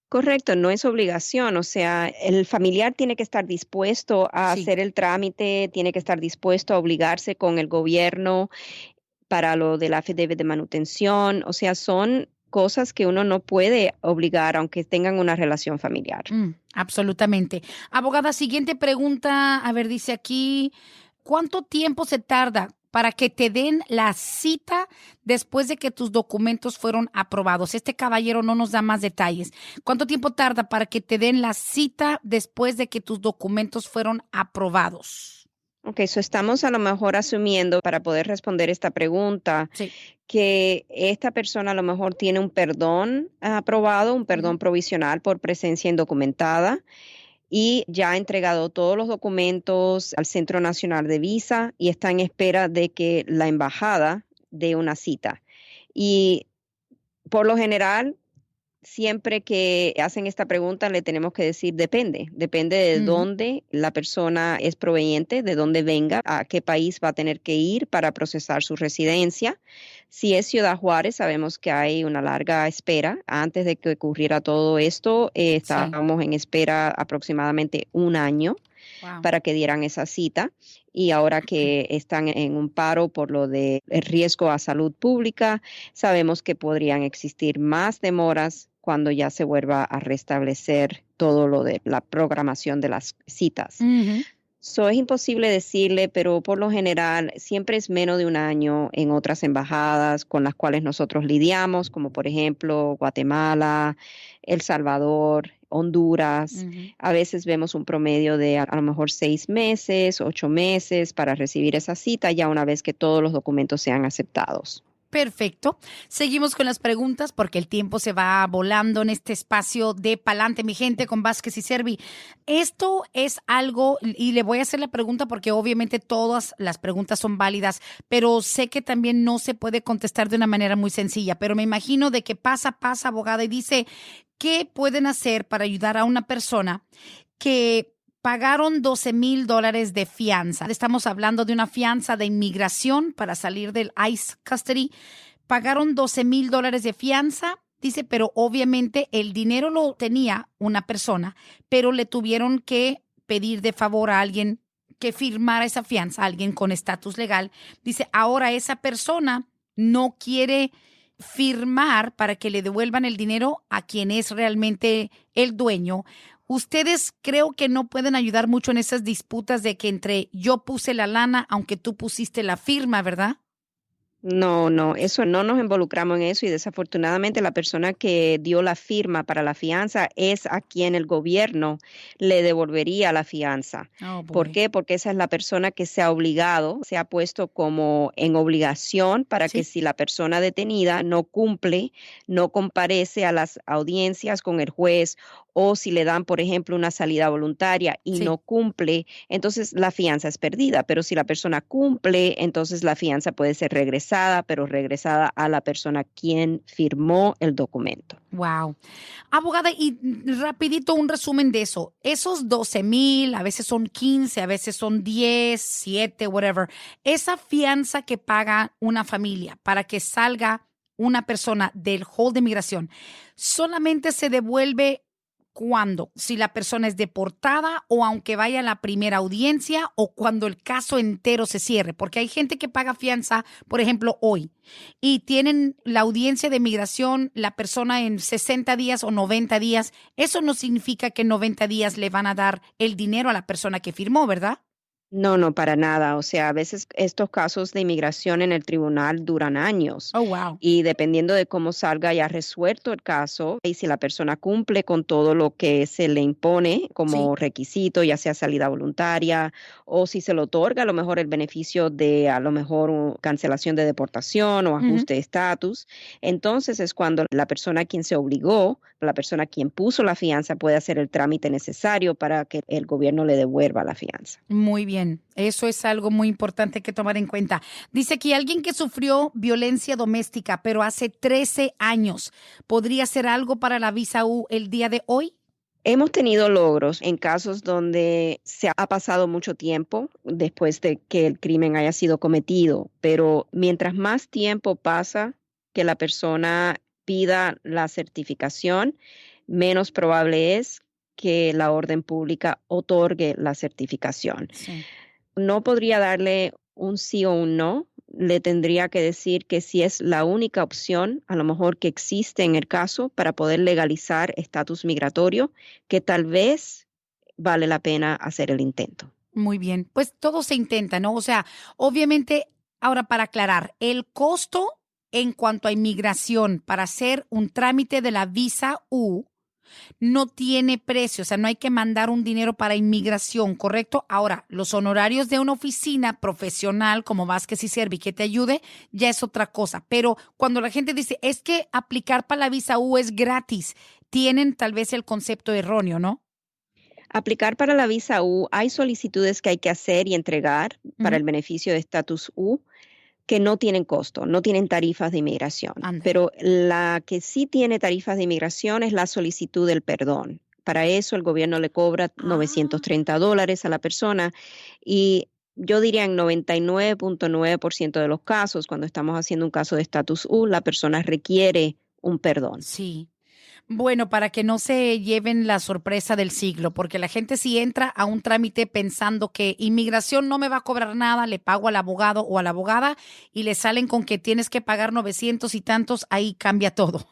Correcto, no es obligación, o sea, el familiar tiene que estar dispuesto a Sí. hacer el trámite, tiene que estar dispuesto a obligarse con el gobierno para lo del affidavit de manutención, o sea, son cosas que uno no puede obligar aunque tengan una relación familiar. Absolutamente. Abogada, siguiente pregunta. A ver, dice aquí, ¿cuánto tiempo se tarda para que te den la cita después de que tus documentos fueron aprobados? Este caballero no nos da más detalles. ¿Cuánto tiempo tarda para que te den la cita después de que tus documentos fueron aprobados? Ok, so estamos a lo mejor asumiendo para poder responder esta pregunta Sí. que esta persona a lo mejor tiene un perdón aprobado, un perdón provisional por presencia indocumentada y ya ha entregado todos los documentos al Centro Nacional de Visa y está en espera de que la embajada dé una cita. Y por lo general, siempre que hacen esta pregunta le tenemos que decir depende de dónde la persona es proveniente, de dónde venga, a qué país va a tener que ir para procesar su residencia. Si es Ciudad Juárez, sabemos que hay una larga espera. Antes de que ocurriera todo esto, estábamos en espera aproximadamente un año para que dieran esa cita. Y ahora que están en un paro por lo del riesgo a salud pública, sabemos que podrían existir más demoras cuando ya se vuelva a restablecer todo lo de la programación de las citas. So, es imposible decirle, pero por lo general siempre es menos de un año en otras embajadas con las cuales nosotros lidiamos, como por ejemplo Guatemala, El Salvador, Honduras. A veces vemos un promedio de a lo mejor 6 meses, 8 meses para recibir esa cita ya una vez que todos los documentos sean aceptados. Perfecto. Seguimos con las preguntas porque el tiempo se va volando en este espacio de Palante, mi gente, con Vázquez y Servi. Esto es algo, y le voy a hacer la pregunta porque obviamente todas las preguntas son válidas, pero sé que también no se puede contestar de una manera muy sencilla, pero me imagino de que pasa, abogada, y dice, ¿qué pueden hacer para ayudar a una persona que pagaron $12,000 de fianza? Estamos hablando de una fianza de inmigración para salir del ICE custody. Pagaron $12,000 de fianza, dice, pero obviamente el dinero lo tenía una persona, pero le tuvieron que pedir de favor a alguien que firmara esa fianza, alguien con estatus legal. Dice, ahora esa persona no quiere firmar para que le devuelvan el dinero a quien es realmente el dueño. Ustedes creo que no pueden ayudar mucho en esas disputas de que entre yo puse la lana, aunque tú pusiste la firma, ¿verdad? No, eso no nos involucramos en eso y desafortunadamente la persona que dio la firma para la fianza es a quien el gobierno le devolvería la fianza. Oh, ¿Por boy. qué? Porque esa es la persona que se ha obligado, se ha puesto como en obligación para que Sí, si la persona detenida no cumple, no comparece a las audiencias con el juez o si le dan, por ejemplo, una salida voluntaria y sí. no cumple, entonces la fianza es perdida, pero si la persona cumple, entonces la fianza puede ser regresada, pero regresada a la persona quien firmó el documento. Wow. Abogada, y rapidito un resumen de eso. Esos 12,000, a veces son 15, a veces son 10, 7, whatever. Esa fianza que paga una familia para que salga una persona del hold de migración, solamente se devuelve cuando, si la persona es deportada o aunque vaya a la primera audiencia o cuando el caso entero se cierre, porque hay gente que paga fianza, por ejemplo, hoy y tienen la audiencia de migración, la persona en 60 días o 90 días, eso no significa que en 90 días le van a dar el dinero a la persona que firmó, ¿verdad? No, para nada. O sea, a veces estos casos de inmigración en el tribunal duran años Oh, wow. y dependiendo de cómo salga ya resuelto el caso y si la persona cumple con todo lo que se le impone Sí. como requisito, ya sea salida voluntaria o si se le otorga a lo mejor el beneficio de a lo mejor cancelación de deportación o Ujú. ajuste de estatus, entonces es cuando la persona a quien se obligó, la persona a quien puso la fianza puede hacer el trámite necesario para que el gobierno le devuelva la fianza. Muy bien, eso es algo muy importante que tomar en cuenta. Dice que alguien que sufrió violencia doméstica, pero hace 13 años, ¿podría hacer algo para la visa U el día de hoy? Hemos tenido logros en casos donde se ha pasado mucho tiempo después de que el crimen haya sido cometido, pero mientras más tiempo pasa que la persona pida la certificación, menos probable es que la orden pública otorgue la certificación. Sí. No podría darle un sí o un no. Le tendría que decir que si es la única opción, a lo mejor que existe en el caso para poder legalizar estatus migratorio, que tal vez vale la pena hacer el intento. Muy bien, pues todo se intenta, ¿no? O sea, obviamente, ahora para aclarar, el costo en cuanto a inmigración para hacer un trámite de la visa U no tiene precio, o sea, no hay que mandar un dinero para inmigración, ¿correcto? Ahora, los honorarios de una oficina profesional como Vázquez y Servi que te ayude, ya es otra cosa. Pero cuando la gente dice, es que aplicar para la visa U es gratis, tienen tal vez el concepto erróneo, ¿no? Aplicar para la visa U, hay solicitudes que hay que hacer y entregar para Ujú. el beneficio de estatus U que no tienen costo, no tienen tarifas de inmigración, Ándale. pero la que sí tiene tarifas de inmigración es la solicitud del perdón. Para eso el gobierno le cobra Ah. $930 a la persona y yo diría en 99.9% de los casos, cuando estamos haciendo un caso de estatus U, la persona requiere un perdón. Sí. Bueno, para que no se lleven la sorpresa del siglo, porque la gente si entra a un trámite pensando que inmigración no me va a cobrar nada, le pago al abogado o a la abogada y le salen con que tienes que pagar 900 y tantos, ahí cambia todo.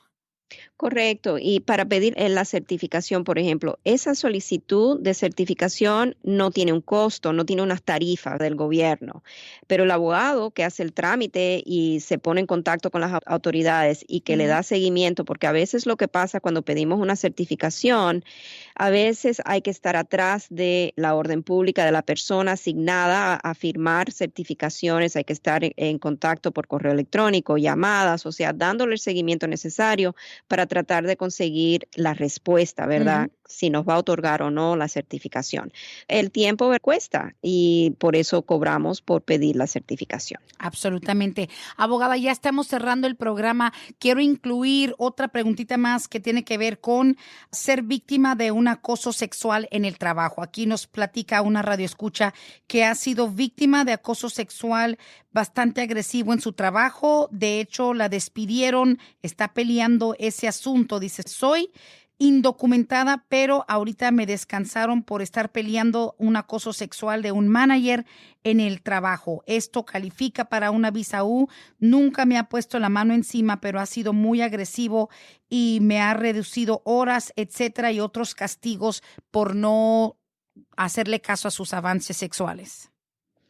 Correcto. Y para pedir la certificación, por ejemplo, esa solicitud de certificación no tiene un costo, no tiene unas tarifas del gobierno, pero el abogado que hace el trámite y se pone en contacto con las autoridades y que le Ujú. da seguimiento, porque a veces lo que pasa cuando pedimos una certificación, a veces hay que estar atrás de la orden pública de la persona asignada a firmar certificaciones, hay que estar en contacto por correo electrónico, llamadas, o sea, dándole el seguimiento necesario para tratar de conseguir la respuesta, ¿verdad? Ujú. Si nos va a otorgar o no la certificación. El tiempo cuesta y por eso cobramos por pedir la certificación. Absolutamente. Abogada, ya estamos cerrando el programa. Quiero incluir otra preguntita más que tiene que ver con ser víctima de un acoso sexual en el trabajo. Aquí nos platica una radioescucha que ha sido víctima de acoso sexual bastante agresivo en su trabajo. De hecho, la despidieron, está peleando ese asunto. Dice, soy indocumentada, pero ahorita me descansaron por estar peleando un acoso sexual de un manager en el trabajo. Esto califica para una visa U. Nunca me ha puesto la mano encima, pero ha sido muy agresivo y me ha reducido horas, etcétera, y otros castigos por no hacerle caso a sus avances sexuales.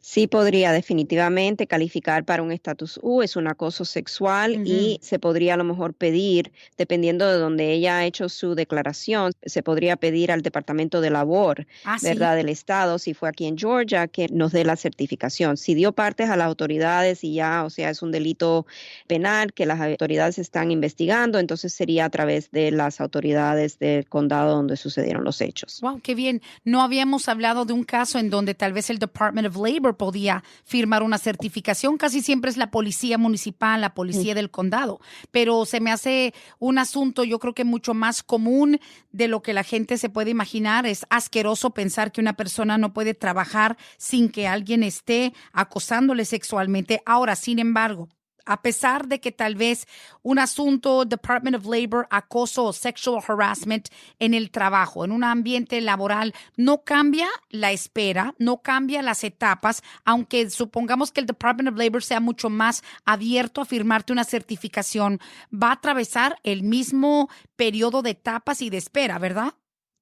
Sí podría definitivamente calificar para un estatus U, es un acoso sexual y se podría a lo mejor pedir, dependiendo de donde ella ha hecho su declaración, se podría pedir al Departamento de Labor, Ah, sí. ¿verdad?, del estado, si fue aquí en Georgia, que nos dé la certificación. Si dio partes a las autoridades y ya, o sea, es un delito penal que las autoridades están investigando, entonces sería a través de las autoridades del condado donde sucedieron los hechos. Wow, qué bien. No habíamos hablado de un caso en donde tal vez el Department of Labor podía firmar una certificación. Casi siempre es la policía municipal, la policía del condado. Pero se me hace un asunto, yo creo que mucho más común de lo que la gente se puede imaginar. Es asqueroso pensar que una persona no puede trabajar sin que alguien esté acosándole sexualmente. Ahora, sin embargo, a pesar de que tal vez un asunto, Department of Labor, acoso o sexual harassment en el trabajo, en un ambiente laboral, no cambia la espera, no cambia las etapas, aunque supongamos que el Department of Labor sea mucho más abierto a firmarte una certificación, va a atravesar el mismo periodo de etapas y de espera, ¿verdad?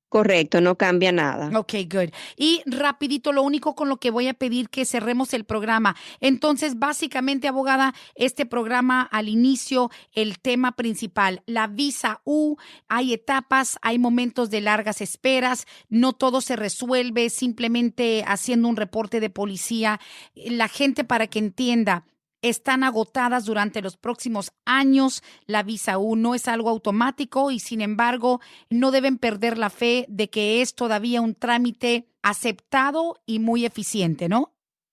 Correcto, no cambia nada. Ok, good. Y rapidito, lo único con lo que voy a pedir que cerremos el programa. Entonces, básicamente, abogada, este programa al inicio, el tema principal, la visa U, hay etapas, hay momentos de largas esperas, no todo se resuelve simplemente haciendo un reporte de policía. La gente, para que entienda, están agotadas durante los próximos años. La visa U no es algo automático y, sin embargo, no deben perder la fe de que es todavía un trámite aceptado y muy eficiente, ¿no?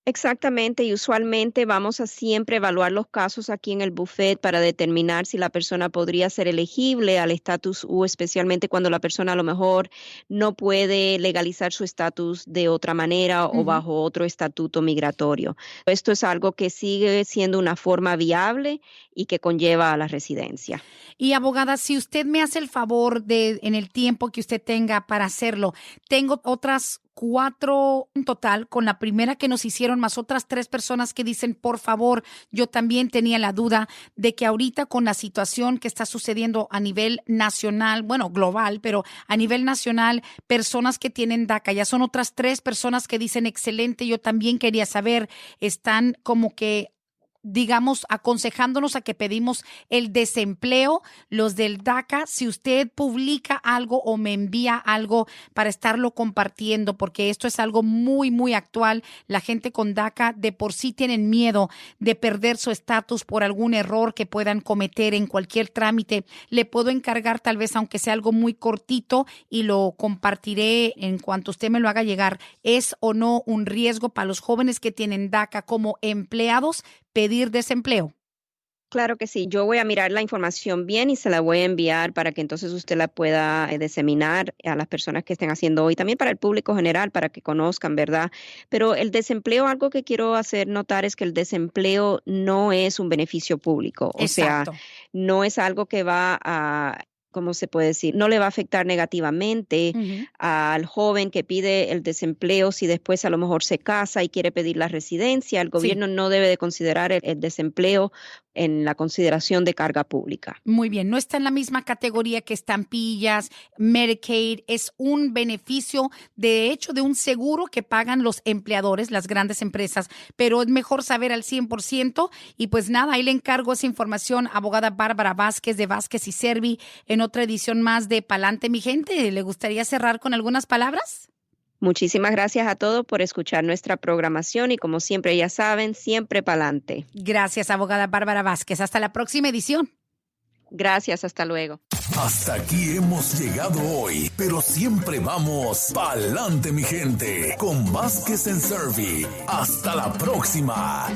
Exactamente, y usualmente vamos a siempre evaluar los casos aquí en el buffet para determinar si la persona podría ser elegible al estatus U, especialmente cuando la persona a lo mejor no puede legalizar su estatus de otra manera o bajo otro estatuto migratorio. Esto es algo que sigue siendo una forma viable y que conlleva a la residencia. Y abogada, si usted me hace el favor de, en el tiempo que usted tenga para hacerlo, tengo otras 4 en total, con la primera que nos hicieron, más otras 3 personas que dicen, por favor, yo también tenía la duda de que ahorita con la situación que está sucediendo a nivel nacional, bueno, global, pero a nivel nacional, personas que tienen DACA, ya son otras 3 personas que dicen, excelente, yo también quería saber, están como que digamos, aconsejándonos a que pedimos el desempleo, los del DACA, si usted publica algo o me envía algo para estarlo compartiendo, porque esto es algo muy, muy actual. La gente con DACA de por sí tienen miedo de perder su estatus por algún error que puedan cometer en cualquier trámite. Le puedo encargar tal vez, aunque sea algo muy cortito, y lo compartiré en cuanto usted me lo haga llegar. ¿Es o no un riesgo para los jóvenes que tienen DACA como empleados pedir desempleo? Claro que sí, yo voy a mirar la información bien y se la voy a enviar para que entonces usted la pueda diseminar a las personas que estén haciendo hoy, también para el público general, para que conozcan, ¿verdad? Pero el desempleo, algo que quiero hacer notar es que el desempleo no es un beneficio público, o Exacto. sea, no es algo que va a... ¿Cómo se puede decir? No le va a afectar negativamente al joven que pide el desempleo si después a lo mejor se casa y quiere pedir la residencia. El Sí. gobierno no debe de considerar el desempleo en la consideración de carga pública. Muy bien, no está en la misma categoría que estampillas, Medicaid, es un beneficio, de hecho, de un seguro que pagan los empleadores, las grandes empresas, pero es mejor saber al 100% y pues nada, ahí le encargo esa información, abogada Bárbara Vázquez de Vázquez y Servi, en otra edición más de Palante, mi gente. ¿Le gustaría cerrar con algunas palabras? Muchísimas gracias a todos por escuchar nuestra programación y como siempre ya saben, siempre pa'lante. Gracias, abogada Bárbara Vázquez. Hasta la próxima edición. Gracias, hasta luego. Hasta aquí hemos llegado hoy, pero siempre vamos pa'lante, mi gente, con Vázquez en Servi. Hasta la próxima.